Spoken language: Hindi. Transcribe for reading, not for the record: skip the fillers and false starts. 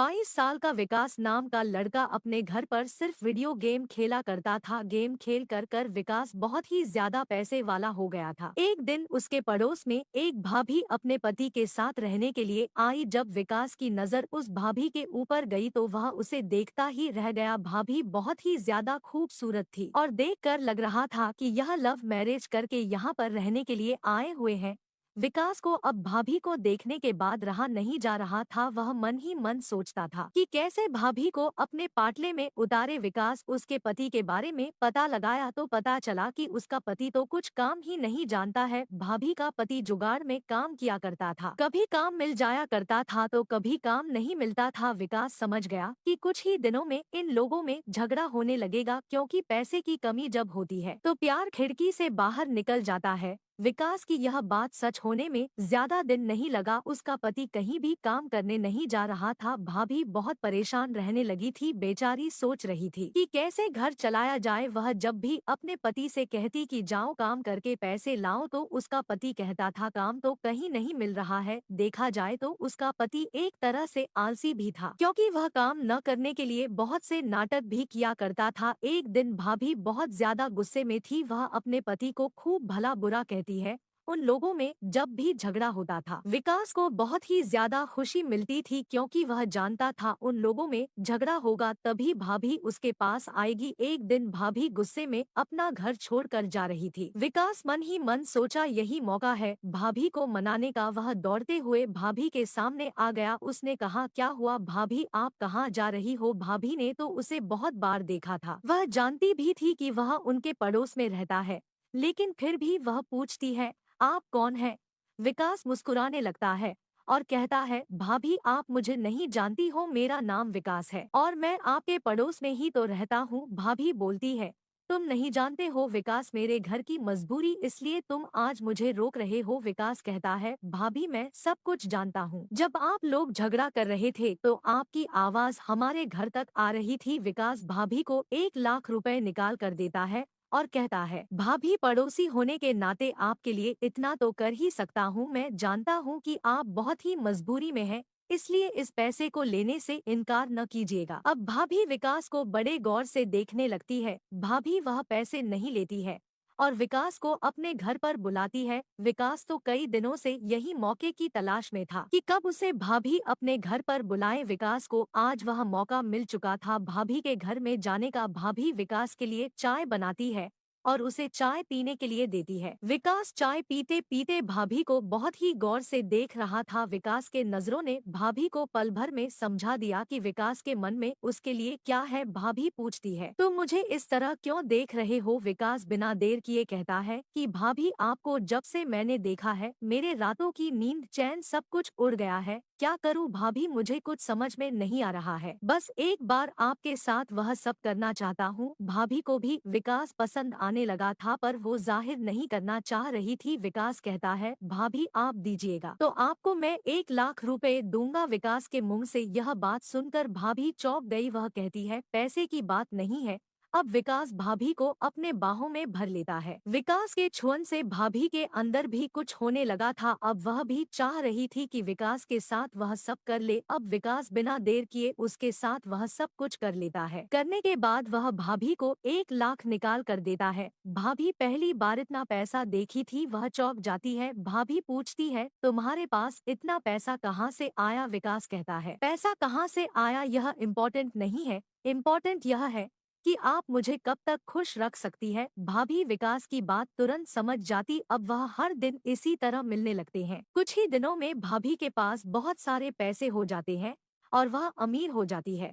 22 साल का विकास नाम का लड़का अपने घर पर सिर्फ वीडियो गेम खेला करता था। गेम खेल कर कर विकास बहुत ही ज्यादा पैसे वाला हो गया था। एक दिन उसके पड़ोस में एक भाभी अपने पति के साथ रहने के लिए आई। जब विकास की नजर उस भाभी के ऊपर गई तो वह उसे देखता ही रह गया। भाभी बहुत ही ज्यादा खूबसूरत थी और देखकर लग रहा था कि यह लव मैरिज करके यहाँ पर रहने के लिए आए हुए हैं। विकास को अब भाभी को देखने के बाद रहा नहीं जा रहा था। वह मन ही मन सोचता था कि कैसे भाभी को अपने पाटले में उतारे। विकास उसके पति के बारे में पता लगाया तो पता चला कि उसका पति तो कुछ काम ही नहीं जानता है। भाभी का पति जुगाड़ में काम किया करता था, कभी काम मिल जाया करता था तो कभी काम नहीं मिलता था। विकास समझ गया कि कुछ ही दिनों में इन लोगों में झगड़ा होने लगेगा, क्योंकि पैसे की कमी जब होती है तो प्यार खिड़की से बाहर निकल जाता है। विकास की यह बात सच होने में ज्यादा दिन नहीं लगा। उसका पति कहीं भी काम करने नहीं जा रहा था। भाभी बहुत परेशान रहने लगी थी। बेचारी सोच रही थी कि कैसे घर चलाया जाए। वह जब भी अपने पति से कहती कि जाओ काम करके पैसे लाओ तो उसका पति कहता था काम तो कहीं नहीं मिल रहा है। देखा जाए तो उसका पति एक तरह से आलसी भी था, क्योंकि वह काम न करने के लिए बहुत से नाटक भी किया करता था। एक दिन भाभी बहुत ज्यादा गुस्से में थी। वह अपने पति को खूब भला बुरा कहती है। उन लोगों में जब भी झगड़ा होता था विकास को बहुत ही ज्यादा खुशी मिलती थी, क्योंकि वह जानता था उन लोगों में झगड़ा होगा तभी भाभी उसके पास आएगी। एक दिन भाभी गुस्से में अपना घर छोड़कर जा रही थी। विकास मन ही मन सोचा यही मौका है भाभी को मनाने का। वह दौड़ते हुए भाभी के सामने आ गया। उसने कहा क्या हुआ भाभी, आप कहाँ जा रही हो। भाभी ने तो उसे बहुत बार देखा था, वह जानती भी थी कि वह उनके पड़ोस में रहता है, लेकिन फिर भी वह पूछती है आप कौन है। विकास मुस्कुराने लगता है और कहता है भाभी आप मुझे नहीं जानती हो, मेरा नाम विकास है और मैं आपके पड़ोस में ही तो रहता हूँ। भाभी बोलती है तुम नहीं जानते हो विकास, मेरे घर की मजबूरी इसलिए तुम आज मुझे रोक रहे हो। विकास कहता है भाभी मैं सब कुछ जानता हूँ, जब आप लोग झगड़ा कर रहे थे तो आपकी आवाज हमारे घर तक आ रही थी। विकास भाभी को 1 लाख रुपए निकाल कर देता है और कहता है भाभी पड़ोसी होने के नाते आपके लिए इतना तो कर ही सकता हूँ। मैं जानता हूँ कि आप बहुत ही मजबूरी में हैं, इसलिए इस पैसे को लेने से इनकार न कीजिएगा। अब भाभी विकास को बड़े गौर से देखने लगती है। भाभी वह पैसे नहीं लेती है और विकास को अपने घर पर बुलाती है। विकास तो कई दिनों से यही मौके की तलाश में था कि कब उसे भाभी अपने घर पर बुलाए। विकास को आज वह मौका मिल चुका था भाभी के घर में जाने का। भाभी विकास के लिए चाय बनाती है और उसे चाय पीने के लिए देती है। विकास चाय पीते पीते भाभी को बहुत ही गौर से देख रहा था। विकास के नजरों ने भाभी को पल भर में समझा दिया कि विकास के मन में उसके लिए क्या है। भाभी पूछती है तुम मुझे इस तरह क्यों देख रहे हो। विकास बिना देर किए कहता है कि भाभी आपको जब से मैंने देखा है मेरे रातों की नींद चैन सब कुछ उड़ गया है। क्या करूं भाभी, मुझे कुछ समझ में नहीं आ रहा है। बस एक बार आपके साथ वह सब करना चाहता हूँ। भाभी को भी विकास पसंद आने लगा था, पर वो जाहिर नहीं करना चाह रही थी। विकास कहता है भाभी आप दीजिएगा तो आपको मैं 1 लाख रुपए दूंगा। विकास के मुंह से यह बात सुनकर भाभी चौंक गई। वह कहती है पैसे की बात नहीं है। अब विकास भाभी को अपने बाहों में भर लेता है। विकास के छुअन से भाभी के अंदर भी कुछ होने लगा था। अब वह भी चाह रही थी कि विकास के साथ वह सब कर ले। अब विकास बिना देर किए उसके साथ वह सब कुछ कर लेता है। करने के बाद वह भाभी को 1 लाख निकाल कर देता है। भाभी पहली बार इतना पैसा देखी थी, वह चौंक जाती है। भाभी पूछती है तुम्हारे पास इतना पैसा कहाँ से आया। विकास कहता है पैसा कहाँ से आया यह इम्पोर्टेंट नहीं है, इम्पोर्टेंट यह है कि आप मुझे कब तक खुश रख सकती है। भाभी विकास की बात तुरंत समझ जाती। अब वह हर दिन इसी तरह मिलने लगते हैं। कुछ ही दिनों में भाभी के पास बहुत सारे पैसे हो जाते हैं और वह अमीर हो जाती है।